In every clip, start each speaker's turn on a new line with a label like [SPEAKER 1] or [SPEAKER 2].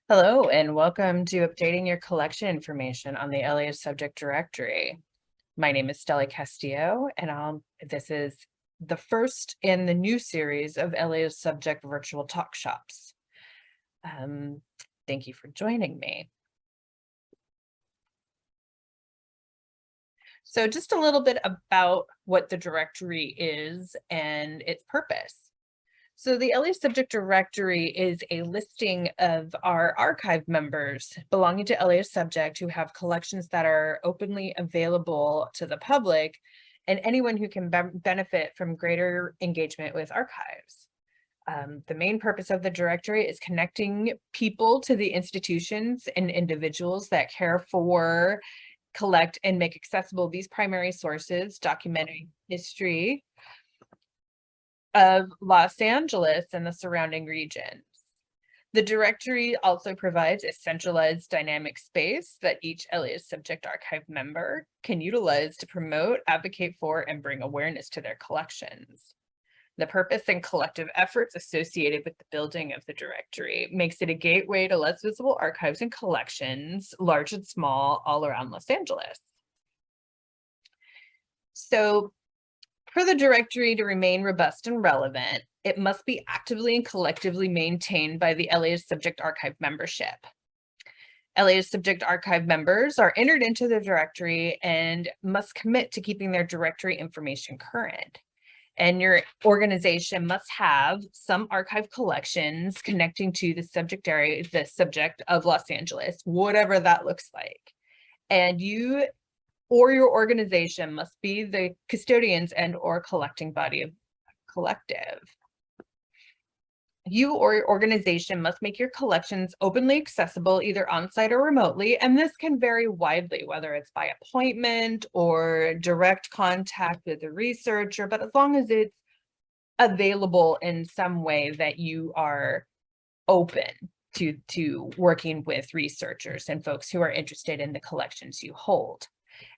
[SPEAKER 1] Hello, and welcome to updating your collection information on the LAAS subject directory. My name is Stella Castillo, and this is the first in the new series of LAAS subject virtual talk shops. Thank you for joining me. So just a little bit about what the directory is and its purpose. So the LAAS subject directory is a listing of our archive members belonging to LAAS subject who have collections that are openly available to the public and anyone who can benefit from greater engagement with archives. The main purpose of the directory is connecting people to the institutions and individuals that care for, collect, and make accessible these primary sources, documenting history of Los Angeles and the surrounding regions. The directory also provides a centralized dynamic space that each LAAS subject archive member can utilize to promote, advocate for, and bring awareness to their collections. The purpose and collective efforts associated with the building of the directory makes it a gateway to less visible archives and collections, large and small, all around Los Angeles. So, for the directory to remain robust and relevant, it must be actively and collectively maintained by the LAAS Subject Archive membership. LAAS Subject Archive members are entered into the directory and must commit to keeping their directory information current. And your organization must have some archive collections connecting to the subject area, the subject of Los Angeles, whatever that looks like. And you or your organization must be the custodians and or collecting body of collective. You or your organization must make your collections openly accessible either on-site or remotely, and this can vary widely, whether it's by appointment or direct contact with a researcher, but as long as it's available in some way that you are open to working with researchers and folks who are interested in the collections you hold.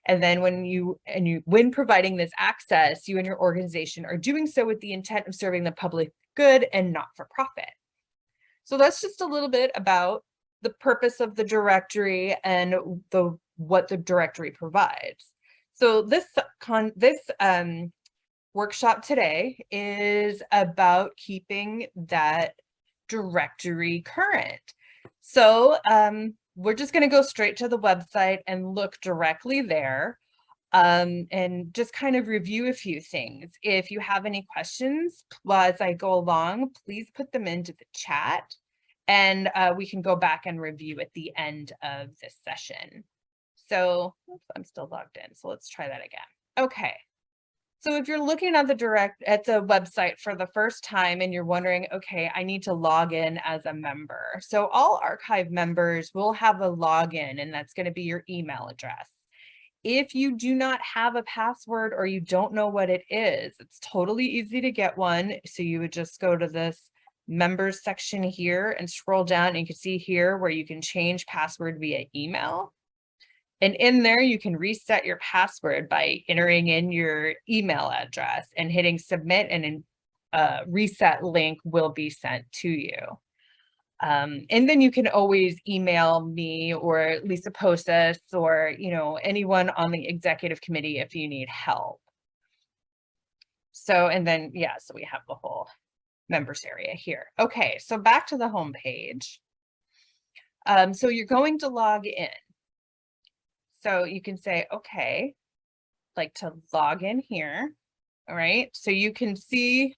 [SPEAKER 1] And then when providing this access, you and your organization are doing so with the intent of serving the public good and not for profit. So that's just a little bit about the purpose of the directory and what the directory provides. So this workshop today is about keeping that directory current. So we're just going to go straight to the website and look directly there and just kind of review a few things. If you have any questions as I go along, please put them into the chat and we can go back and review at the end of this session. So oops, I'm still logged in, so let's try that again. Okay. So if you're looking at the website for the first time and you're wondering, okay, I need to log in as a member. So all archive members will have a login, and that's going to be your email address. If you do not have a password or you don't know what it is, it's totally easy to get one. So you would just go to this members section here and scroll down, and you can see here where you can change password via email. And in there, you can reset your password by entering in your email address and hitting submit, and a reset link will be sent to you. And then you can always email me or Lisa Posas or anyone on the executive committee if you need help. So, and then, yeah, so we have the whole members area here. Okay, so back to the home page. So you're going to log in. So you can say, okay, like to log in here. All right. So you can see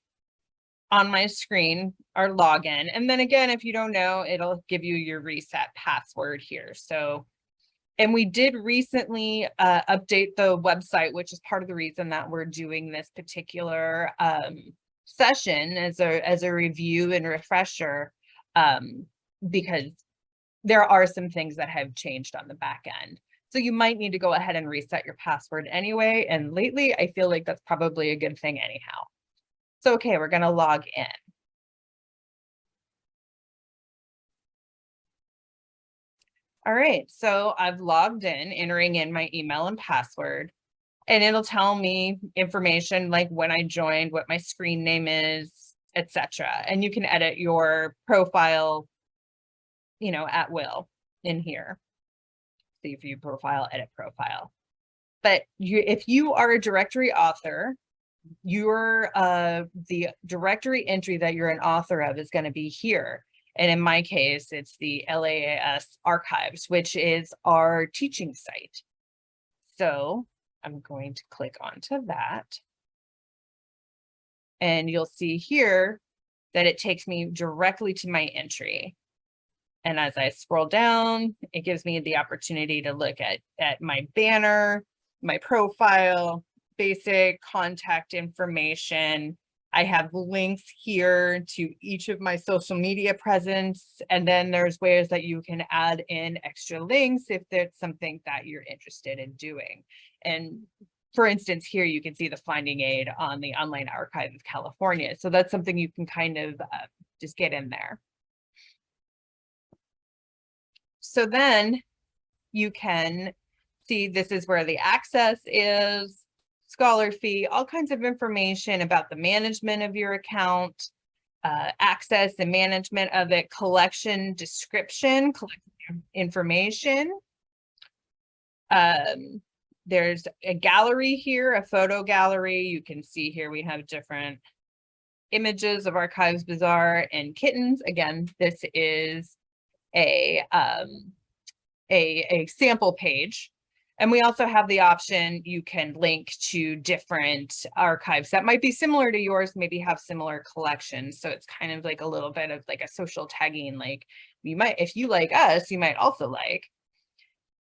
[SPEAKER 1] on my screen our login. And then again, if you don't know, it'll give you your reset password here. So, and we did recently update the website, which is part of the reason that we're doing this particular session as a review and refresher, because there are some things that have changed on the back end. So you might need to go ahead and reset your password anyway. And lately, I feel like that's probably a good thing anyhow. So, okay, we're going to log in. All right, so I've logged in, entering in my email and password, and it'll tell me information like when I joined, what my screen name is, etc. And you can edit your profile you know, at will in here. See view profile, edit profile. But if you are a directory author, your the directory entry that you're an author of is going to be here. And in my case, it's the LAAS archives, which is our teaching site. So I'm going to click onto that. And you'll see here that it takes me directly to my entry. And as I scroll down, it gives me the opportunity to look at my banner, my profile, basic contact information. I have links here to each of my social media presence. And then there's ways that you can add in extra links if there's something that you're interested in doing. And for instance, here you can see the finding aid on the Online Archive of California. So that's something you can kind of just get in there. So then you can see this is where the access is, scholar fee, all kinds of information about the management of your account, access and management of it, collection description, collection information. There's a gallery here, a photo gallery. You can see here we have different images of Archives Bazaar and kittens. Again, this is a sample page. And we also have the option, you can link to different archives that might be similar to yours, maybe have similar collections. So it's kind of like a little bit of like a social tagging, like you might, if you like us, you might also like.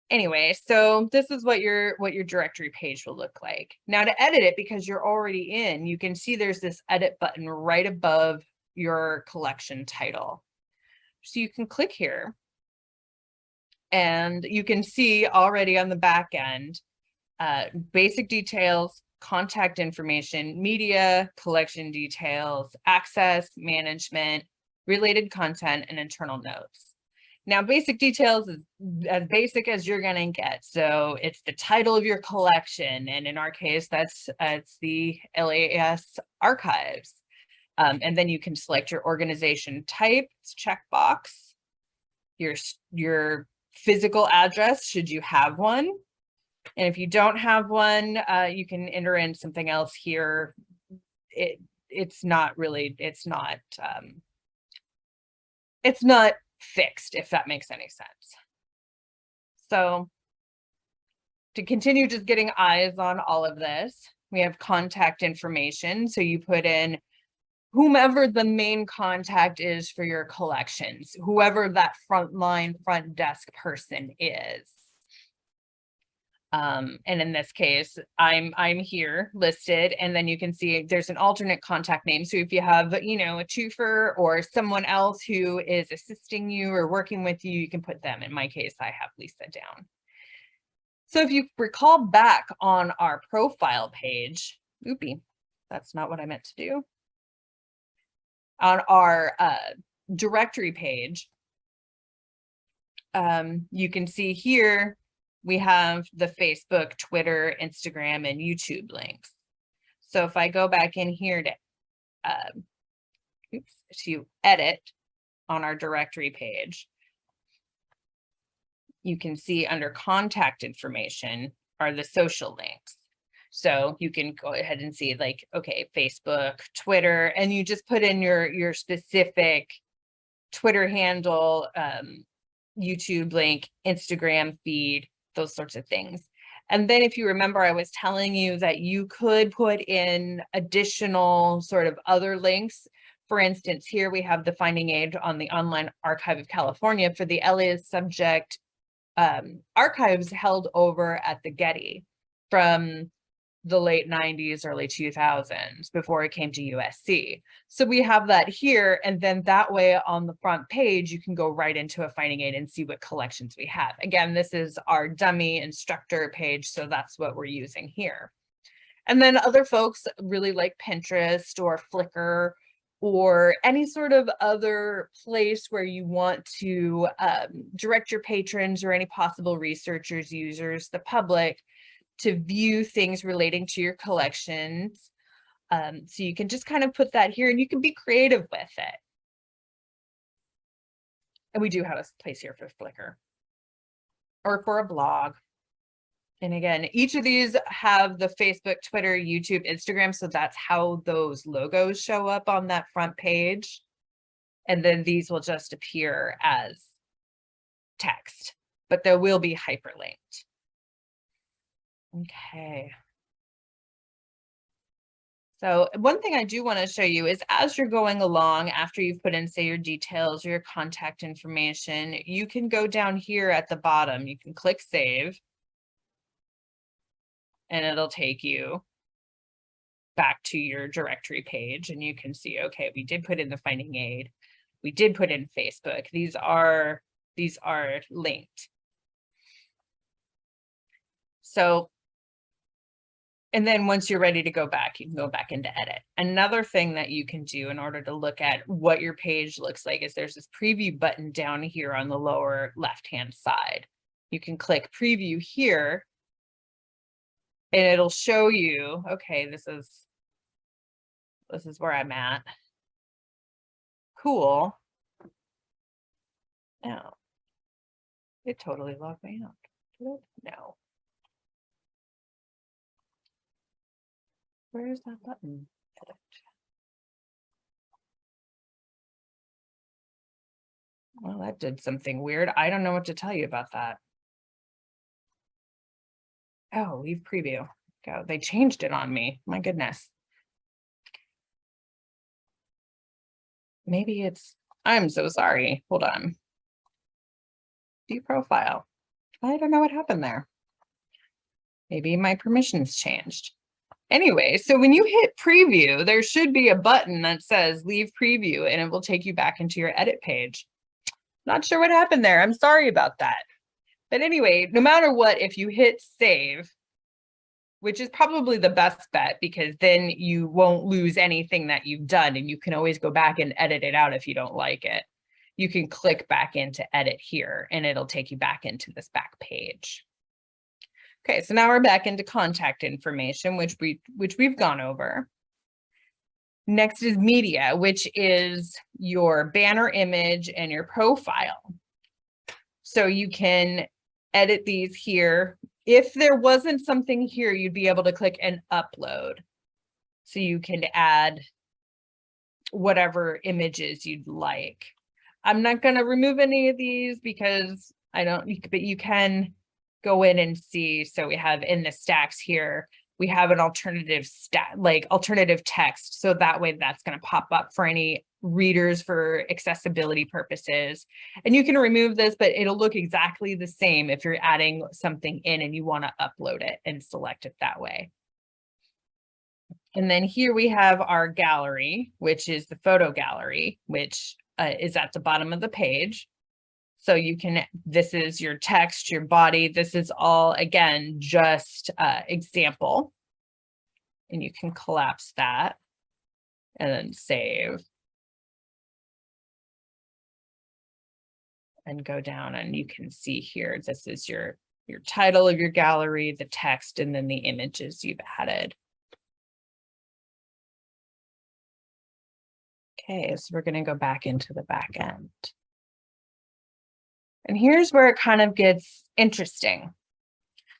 [SPEAKER 1] Anyway, so this is what your directory page will look like. Now to edit it, because you're already in, you can see there's this edit button right above your collection title. So you can click here. And you can see already on the back end, basic details, contact information, media, collection details, access, management, related content, and internal notes. Now, basic details is as basic as you're going to get. So it's the title of your collection. And in our case, it's the LAAS archives. And then you can select your organization type, checkbox, your physical address, should you have one. And if you don't have one, you can enter in something else here. It's not fixed, if that makes any sense. So to continue just getting eyes on all of this, we have contact information. So you put in whomever the main contact is for your collections, whoever that front desk person is. And in this case, I'm here listed, and then you can see there's an alternate contact name. So if you have, you know, a twofer or someone else who is assisting you or working with you, you can put them. In my case, I have Lisa down. So if you recall back on our profile page, oopie, that's not what I meant to do. On our directory page, you can see here, we have the Facebook, Twitter, Instagram, and YouTube links. So if I go back in here to edit on our directory page, you can see under contact information are the social links. So you can go ahead and see like, okay, Facebook, Twitter, and you just put in your specific Twitter handle, YouTube link, Instagram feed, those sorts of things. And then if you remember, I was telling you that you could put in additional sort of other links. For instance, here we have the finding aid on the Online Archive of California for the LAAS subject archives held over at the Getty from the late 90s, early 2000s, before it came to USC. So we have that here, and then that way on the front page, you can go right into a finding aid and see what collections we have. Again, this is our dummy instructor page, so that's what we're using here. And then other folks really like Pinterest or Flickr or any sort of other place where you want to direct your patrons or any possible researchers, users, the public, to view things relating to your collections. So you can just kind of put that here and you can be creative with it. And we do have a place here for Flickr or for a blog. And again, each of these have the Facebook, Twitter, YouTube, Instagram. So that's how those logos show up on that front page. And then these will just appear as text, but there will be hyperlinked. Okay. So one thing I do want to show you is as you're going along, after you've put in, say, your details or your contact information, you can go down here at the bottom. You can click save. And it'll take you back to your directory page. And you can see, okay, we did put in the finding aid. We did put in Facebook. These are linked. So, and then once you're ready to go back, you can go back into edit. Another thing that you can do in order to look at what your page looks like is there's this preview button down here on the lower left-hand side. You can click preview here and it'll show you, okay, this is where I'm at. Cool. No, it totally logged me out. No. Where is that button? Edit. Well, that did something weird. I don't know what to tell you about that. Oh, leave preview. Go. They changed it on me. My goodness. Maybe it's, I'm so sorry. Hold on. View profile. I don't know what happened there. Maybe my permissions changed. Anyway, so when you hit preview, there should be a button that says leave preview and it will take you back into your edit page. Not sure what happened there. I'm sorry about that. But anyway, no matter what, if you hit save, which is probably the best bet because then you won't lose anything that you've done and you can always go back and edit it out if you don't like it. You can click back into edit here and it'll take you back into this back page. Okay, so now we're back into contact information, which we've gone over. Next is media, which is your banner image and your profile. So you can edit these here. If there wasn't something here, you'd be able to click and upload. So you can add whatever images you'd like. I'm not going to remove any of these because I don't, but you can go in and see. So we have in the stacks here, we have an alternative alternative text. So that way that's going to pop up for any readers for accessibility purposes. And you can remove this, but it'll look exactly the same if you're adding something in and you want to upload it and select it that way. And then here we have our gallery, which is the photo gallery, which is at the bottom of the page. So you can, this is your text, your body. This is all, again, just example. And you can collapse that and then save. And go down and you can see here, this is your title of your gallery, the text, and then the images you've added. Okay, so we're going to go back into the back end. And here's where it kind of gets interesting.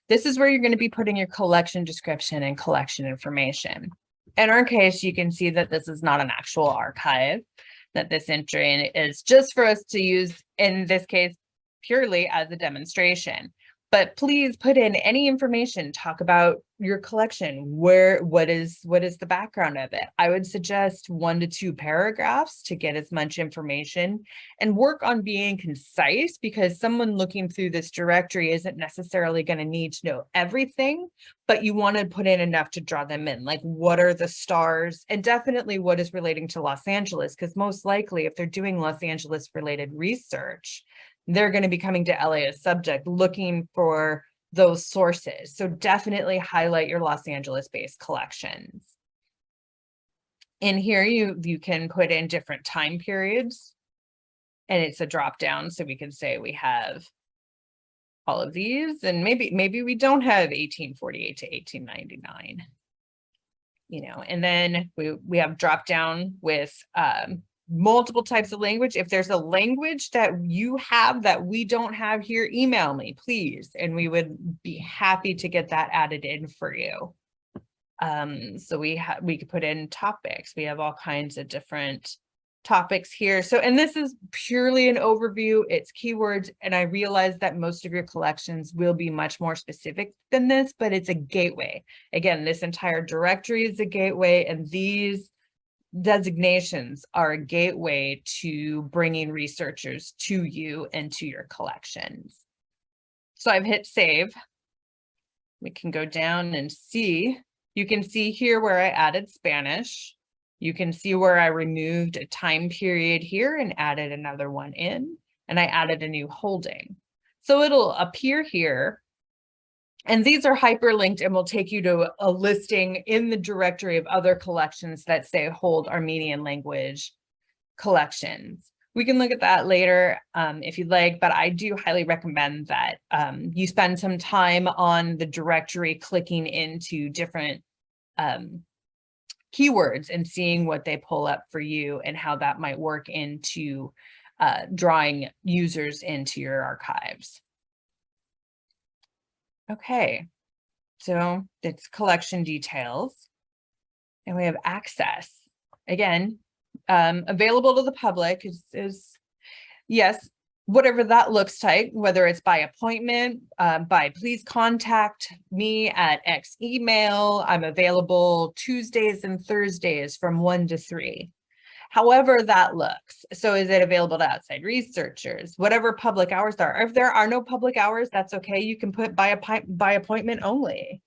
[SPEAKER 1] This is where you're going to be putting your collection description and collection information. In our case, you can see that this is not an actual archive, that this entry is just for us to use, in this case, purely as a demonstration. But please put in any information, talk about your collection, what is the background of it. I would suggest 1 to 2 paragraphs to get as much information and work on being concise because someone looking through this directory isn't necessarily going to need to know everything, but you want to put in enough to draw them in. Like what are the stars and definitely what is relating to Los Angeles, because most likely if they're doing Los Angeles related research, they're going to be coming to LA as subject looking for those sources. So definitely highlight your Los Angeles based collections. In here, you can put in different time periods and it's a drop down. So we can say we have all of these and maybe we don't have 1848 to 1899, you know, and then we have drop down with multiple types of language. If there's a language that you have that we don't have here, email me, please. And we would be happy to get that added in for you. So we could put in topics. We have all kinds of different topics here. So, and this is purely an overview, it's keywords. And I realize that most of your collections will be much more specific than this, but it's a gateway. Again, this entire directory is a gateway, and these designations are a gateway to bringing researchers to you and to your collections. So I've hit save. We can go down and see. You can see here where I added Spanish. You can see where I removed a time period here and added another one in, and I added a new holding. So it'll appear here, and these are hyperlinked and will take you to a listing in the directory of other collections that say hold Armenian language collections. We can look at that later if you'd like, but I do highly recommend that you spend some time on the directory clicking into different keywords and seeing what they pull up for you and how that might work into drawing users into your archives. Okay, so it's collection details, and we have access. Again, available to the public is yes, whatever that looks like, whether it's by appointment, by please contact me at X email. I'm available Tuesdays and Thursdays from 1 to 3. However that looks. So is it available to outside researchers? Whatever public hours there are. If there are no public hours, that's okay. You can put by appointment only.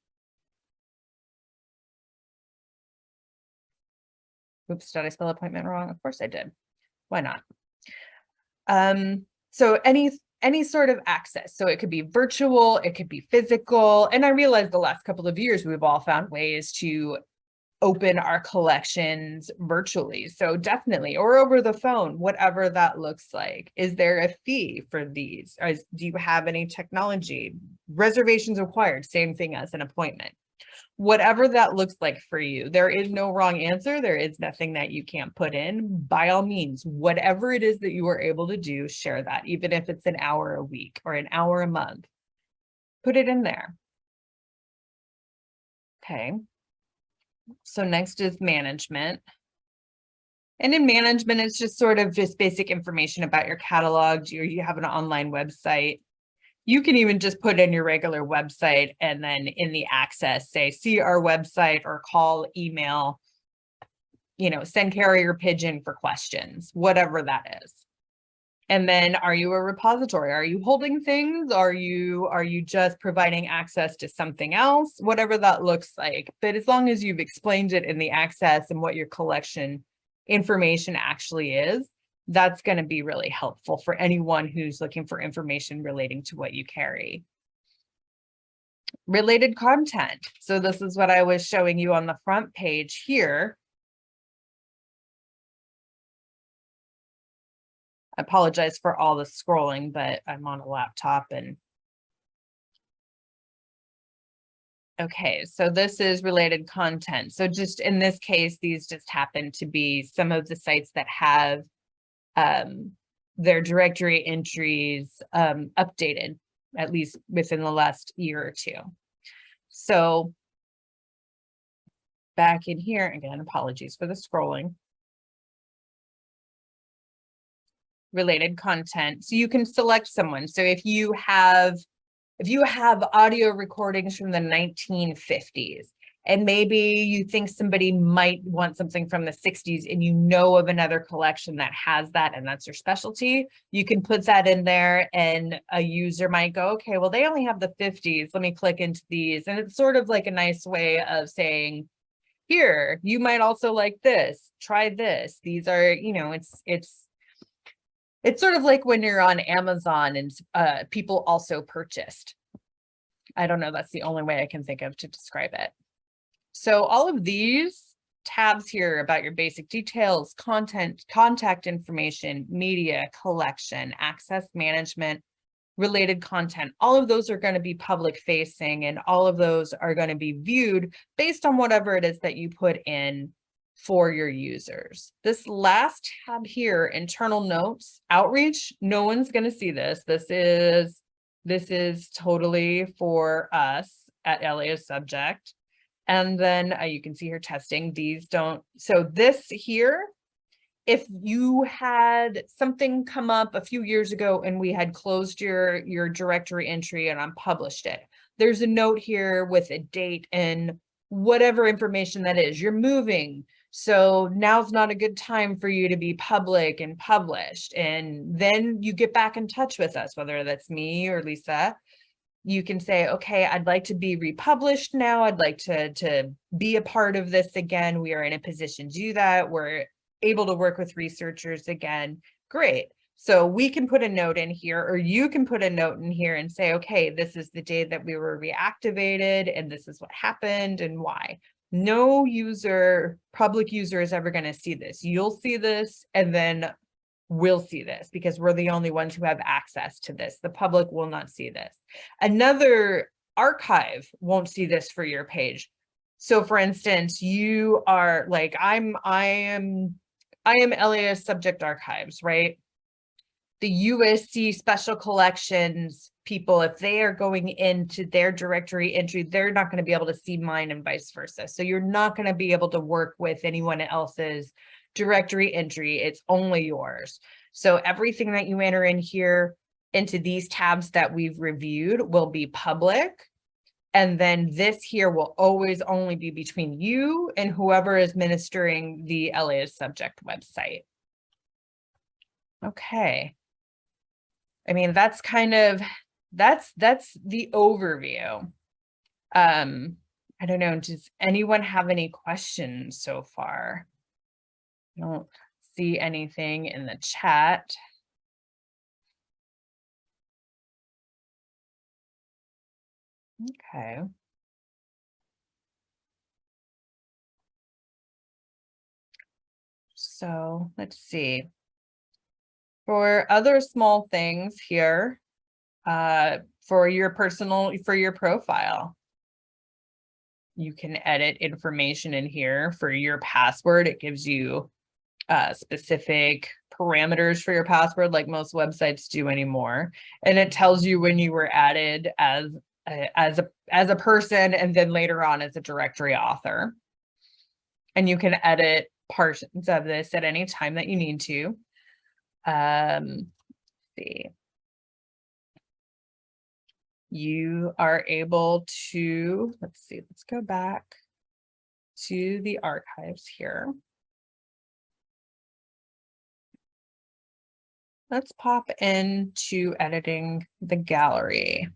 [SPEAKER 1] Oops, did I spell appointment wrong? Of course I did. Why not? So any sort of access. So it could be virtual, it could be physical. And I realize the last couple of years, we've all found ways to open our collections virtually. So definitely, or over the phone, whatever that looks like. Is there a fee for these? Or do you have any technology? Reservations required, same thing as an appointment. Whatever that looks like for you, there is no wrong answer. There is nothing that you can't put in. By all means, whatever it is that you are able to do, share that, even if it's an hour a week or an hour a month, put it in there. Okay. So next is management. And in management, it's just sort of just basic information about your catalog. Do you have an online website? You can even just put in your regular website and then in the access, say, see our website or call, email, send carrier pigeon for questions, whatever that is. And then are you a repository? Are you holding things? Are you just providing access to something else? Whatever that looks like. But as long as you've explained it in the access and what your collection information actually is, that's going to be really helpful for anyone who's looking for information relating to what you carry. Related content. So this is what I was showing you on the front page here. I apologize for all the scrolling, but I'm on a laptop and okay, so this is related content. So just in this case, these just happen to be some of the sites that have their directory entries updated, at least within the last year or two. So back in here, again, apologies for the scrolling. Related content. So you can select someone. So if you have audio recordings from the 1950s, and maybe you think somebody might want something from the 60s and you know of another collection that has that and that's their specialty, you can put that in there and a user might go, okay, well, they only have the 50s. Let me click into these. And it's sort of like a nice way of saying, here, you might also like this, try this. These are, it's sort of like when you're on Amazon and people also purchased. I don't know, that's the only way I can think of to describe it. So all of these tabs here about your basic details, content, contact information, media, collection, access management, related content, all of those are going to be public facing, and all of those are going to be viewed based on whatever it is that you put in for your users. This last tab here, internal notes, outreach, no one's going to see this. This is totally for us at LAAS Subject. And then you can see here testing. These don't. So this here, if you had something come up a few years ago and we had closed your directory entry and unpublished it, there's a note here with a date and whatever information that is. You're moving, so now's not a good time for you to be public and published. And then you get back in touch with us, whether that's me or Lisa. You can say, okay, I'd like to be republished now. I'd like to be a part of this again. We are in a position to do that. We're able to work with researchers again. Great. So we can put a note in here, or you can put a note in here and say, okay, this is the day that we were reactivated and this is what happened and why. No user, public user is ever going to see this. You'll see this and then we'll see this because we're the only ones who have access to this. The public will not see this. Another archive won't see this for your page. So for instance, you are like, I am LAAS Subject Archives, right? The USC Special Collections people, if they are going into their directory entry, they're not going to be able to see mine and vice versa. So you're not going to be able to work with anyone else's directory entry. It's only yours. So everything that you enter in here into these tabs that we've reviewed will be public. And then this here will always only be between you and whoever is administering the LAAS Subject website. Okay. I mean, that's kind of, that's the overview. I don't know, does anyone have any questions so far? I don't see anything in the chat. Okay. So let's see. For other small things here, for your profile, you can edit information in here for your password. It gives you specific parameters for your password like most websites do anymore. And it tells you when you were added as a person and then later on as a directory author. And you can edit portions of this at any time that you need to. See. You are able to, let's see, let's go back to the archives here. Let's pop into editing the gallery.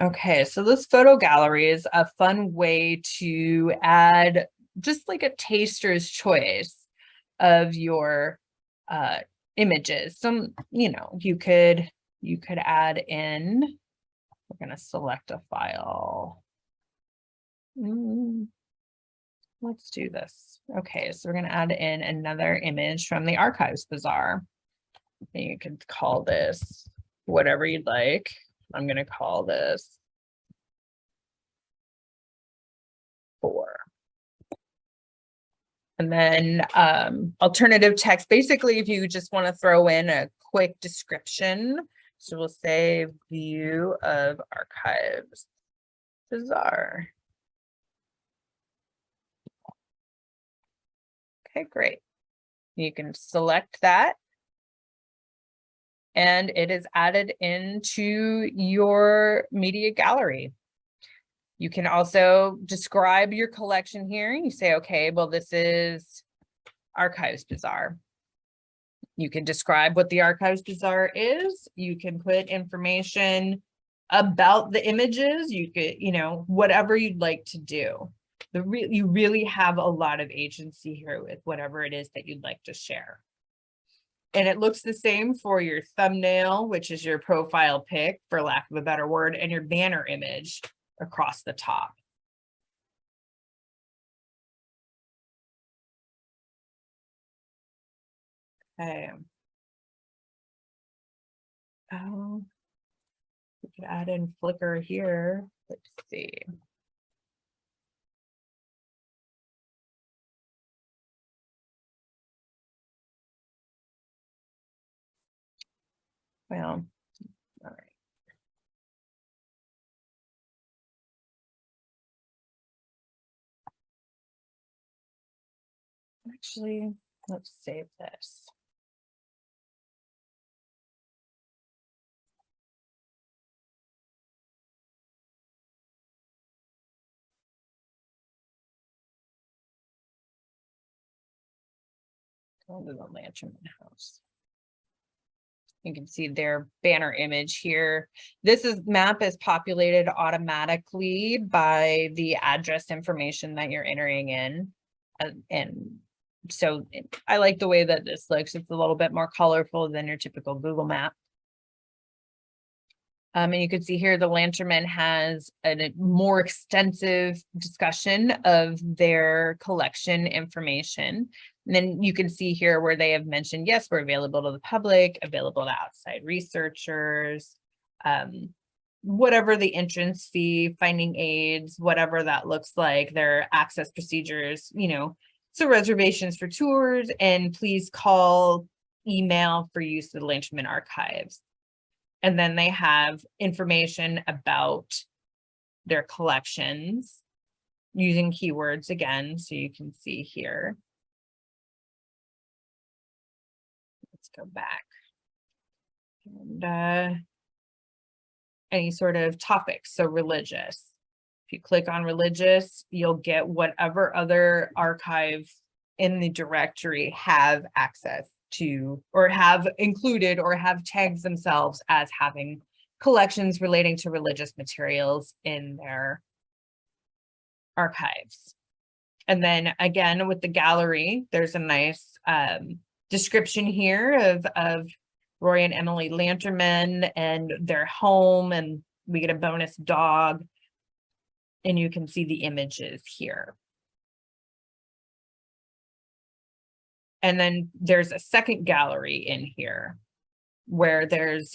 [SPEAKER 1] Okay, so this photo gallery is a fun way to add just like a taster's choice of your images. Some, you know, you could add in, we're going to select a file. Let's do this. Okay, so we're going to add in another image from the Archives Bazaar. And you can call this whatever you'd like. I'm going to call this 4. And then alternative text, basically, if you just want to throw in a quick description. So we'll say view of Archives Bazaar. Okay, great. You can select that. And it is added into your media gallery. You can also describe your collection here. You say, okay, well, this is Archives Bazaar. You can describe what the Archives Bazaar is. You can put information about the images. You could, you know, whatever you'd like to do. You really have a lot of agency here with whatever it is that you'd like to share. And it looks the same for your thumbnail, which is your profile pic, for lack of a better word, and your banner image across the top. Okay. could add in Flickr here. Let's see. Well, all right. Actually, let's save this. Go to the Lantern House. You can see their banner image here. This map is populated automatically by the address information that you're entering in. And so I like the way that this looks. It's a little bit more colorful than your typical Google map. And you can see here the Lanternman has a more extensive discussion of their collection information. And then you can see here where they have mentioned, yes, we're available to the public, available to outside researchers, whatever the entrance fee, finding aids, whatever that looks like, their access procedures, you know, so reservations for tours, and please call, email for use of the Lanternman archives. And then they have information about their collections using keywords again, so you can see here. Let's go back. And any sort of topics, so religious. If you click on religious, you'll get whatever other archive in the directory have access to, or have included, or have tagged themselves as having collections relating to religious materials in their archives. And then again, with the gallery, there's a nice description here of Roy and Emily Lanternman and their home, and we get a bonus dog, and you can see the images here. And then there's a second gallery in here where there's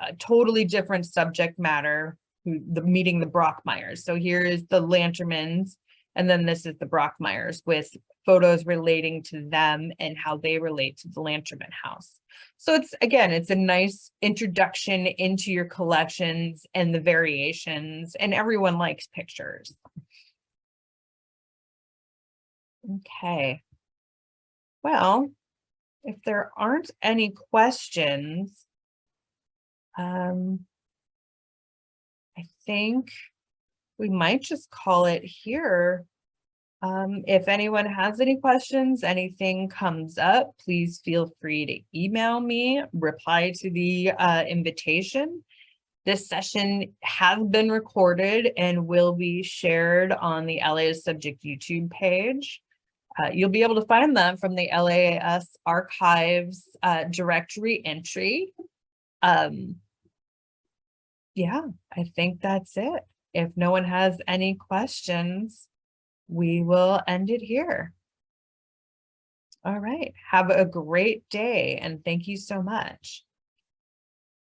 [SPEAKER 1] a totally different subject matter, meeting the Brockmeyers. So here is the Lanternmans, and then this is the Brockmeyers with photos relating to them and how they relate to the Lanternman house. So it's, again, it's a nice introduction into your collections and the variations, and everyone likes pictures. Okay. Well, if there aren't any questions, I think we might just call it here. If anyone has any questions, anything comes up, please feel free to email me, reply to the invitation. This session has been recorded and will be shared on the LAAS Subject YouTube page. You'll be able to find them from the LAAS Archives directory entry. Yeah, I think that's it. If no one has any questions, we will end it here. All right, have a great day, and thank you so much.